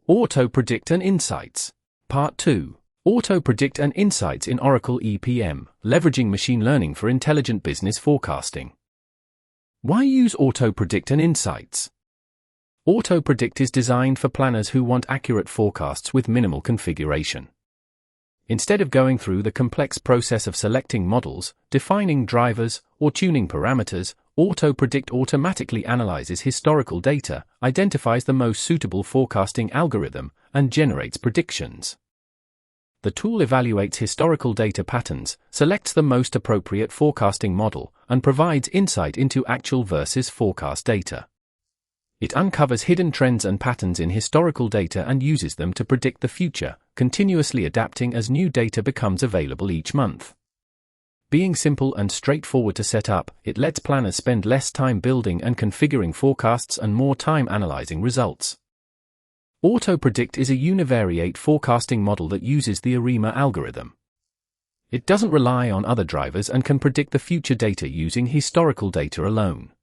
Auto-Predict and Insights. Part 2. Auto-Predict and Insights in Oracle EPM, leveraging machine learning for intelligent business forecasting. Why use Auto-Predict and Insights? Auto-Predict is designed for planners who want accurate forecasts with minimal configuration. Instead of going through the complex process of selecting models, defining drivers, or tuning parameters, Auto-Predict automatically analyzes historical data, identifies the most suitable forecasting algorithm, and generates predictions. The tool evaluates historical data patterns, selects the most appropriate forecasting model, and provides insight into actual versus forecast data. It uncovers hidden trends and patterns in historical data and uses them to predict the future, continuously adapting as new data becomes available each month. Being simple and straightforward to set up, it lets planners spend less time building and configuring forecasts and more time analyzing results. Auto-Predict is a univariate forecasting model that uses the ARIMA algorithm. It doesn't rely on other drivers and can predict the future data using historical data alone.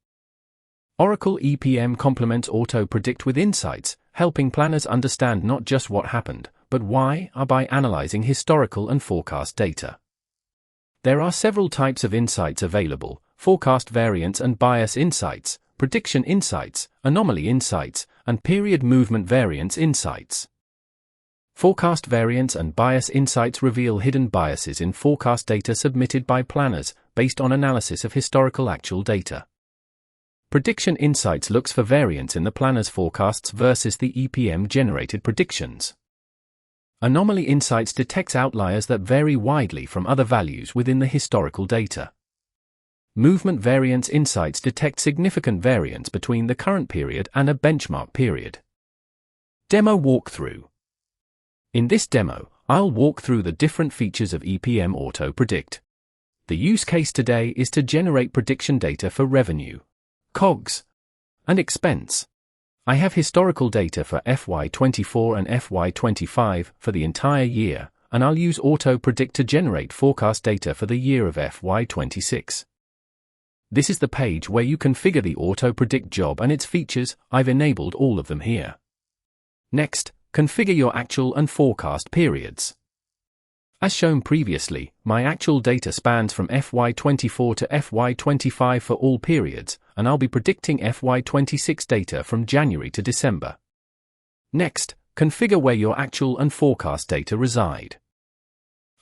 Oracle EPM complements Auto-Predict with insights, helping planners understand not just what happened, but why, by analyzing historical and forecast data. There are several types of insights available: forecast variance and bias insights, prediction insights, anomaly insights, and period movement variance insights. Forecast variance and bias insights reveal hidden biases in forecast data submitted by planners, based on analysis of historical actual data. Prediction insights looks for variance in the planner's forecasts versus the EPM-generated predictions. Anomaly insights detects outliers that vary widely from other values within the historical data. Movement variance insights detect significant variance between the current period and a benchmark period. Demo walkthrough. In this demo, I'll walk through the different features of EPM Auto-Predict. The use case today is to generate prediction data for revenue, COGS, and expense. I have historical data for FY24 and FY25 for the entire year, and I'll use Auto-Predict to generate forecast data for the year of FY26. This is the page where you configure the Auto-Predict job and its features. I've enabled all of them here. Next, configure your actual and forecast periods. As shown previously, my actual data spans from FY24 to FY25 for all periods, and I'll be predicting FY26 data from January to December. Next, configure where your actual and forecast data reside.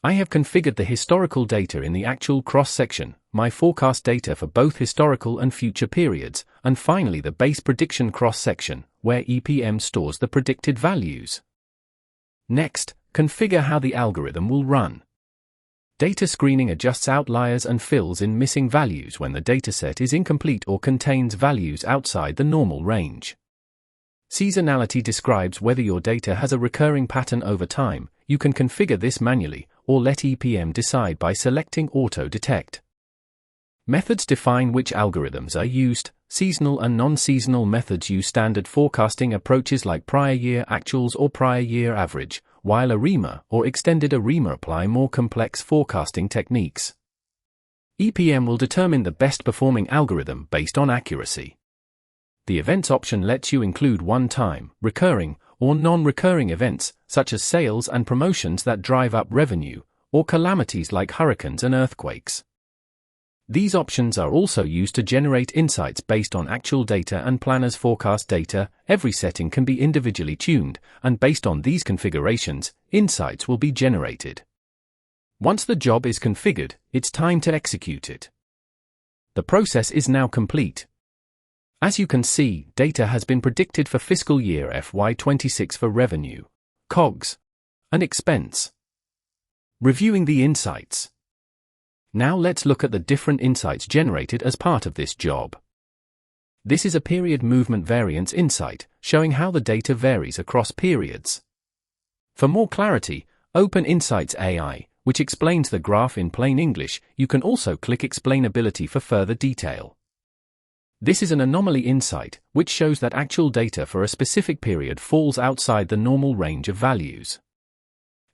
I have configured the historical data in the actual cross-section, my forecast data for both historical and future periods, and finally the base prediction cross-section, where EPM stores the predicted values. Next, configure how the algorithm will run. Data screening adjusts outliers and fills in missing values when the dataset is incomplete or contains values outside the normal range. Seasonality describes whether your data has a recurring pattern over time. You can configure this manually, or let EPM decide by selecting Auto Detect. Methods define which algorithms are used. Seasonal and non-seasonal methods use standard forecasting approaches like prior year actuals or prior year average, while ARIMA or extended ARIMA apply more complex forecasting techniques. EPM will determine the best performing algorithm based on accuracy. The events option lets you include one-time, recurring, or non-recurring events, such as sales and promotions that drive up revenue, or calamities like hurricanes and earthquakes. These options are also used to generate insights based on actual data and planners' forecast data. Every setting can be individually tuned, and based on these configurations, insights will be generated. Once the job is configured, it's time to execute it. The process is now complete. As you can see, data has been predicted for fiscal year FY26 for revenue, COGS, and expense. Reviewing the insights. Now let's look at the different insights generated as part of this job. This is a period movement variance insight, showing how the data varies across periods. For more clarity, open Insights AI, which explains the graph in plain English. You can also click Explainability for further detail. This is an anomaly insight, which shows that actual data for a specific period falls outside the normal range of values.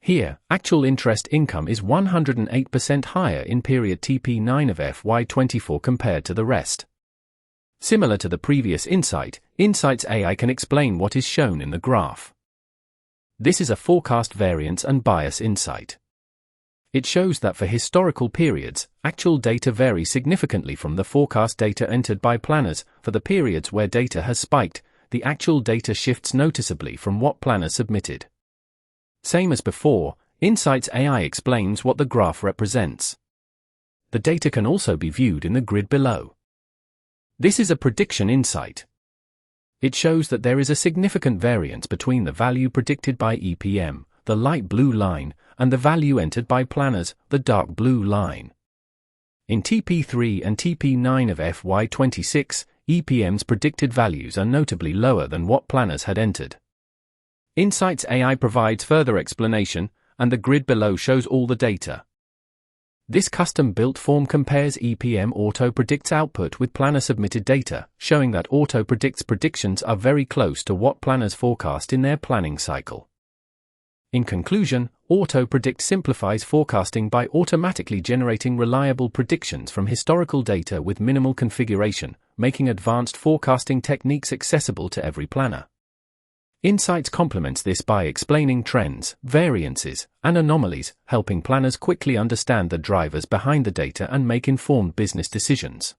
Here, actual interest income is 108% higher in period TP9 of FY24 compared to the rest. Similar to the previous insight, Insights AI can explain what is shown in the graph. This is a forecast variance and bias insight. It shows that for historical periods, actual data vary significantly from the forecast data entered by planners. For the periods where data has spiked, the actual data shifts noticeably from what planners submitted. Same as before, Insights AI explains what the graph represents. The data can also be viewed in the grid below. This is a prediction insight. It shows that there is a significant variance between the value predicted by EPM, the light blue line, and the value entered by planners, the dark blue line. In TP3 and TP9 of FY26, EPM's predicted values are notably lower than what planners had entered. Insights AI provides further explanation, and the grid below shows all the data. This custom-built form compares EPM Auto-Predict's output with planner-submitted data, showing that Auto-Predict's predictions are very close to what planners forecast in their planning cycle. In conclusion, Auto-Predict simplifies forecasting by automatically generating reliable predictions from historical data with minimal configuration, making advanced forecasting techniques accessible to every planner. Insights complements this by explaining trends, variances, and anomalies, helping planners quickly understand the drivers behind the data and make informed business decisions.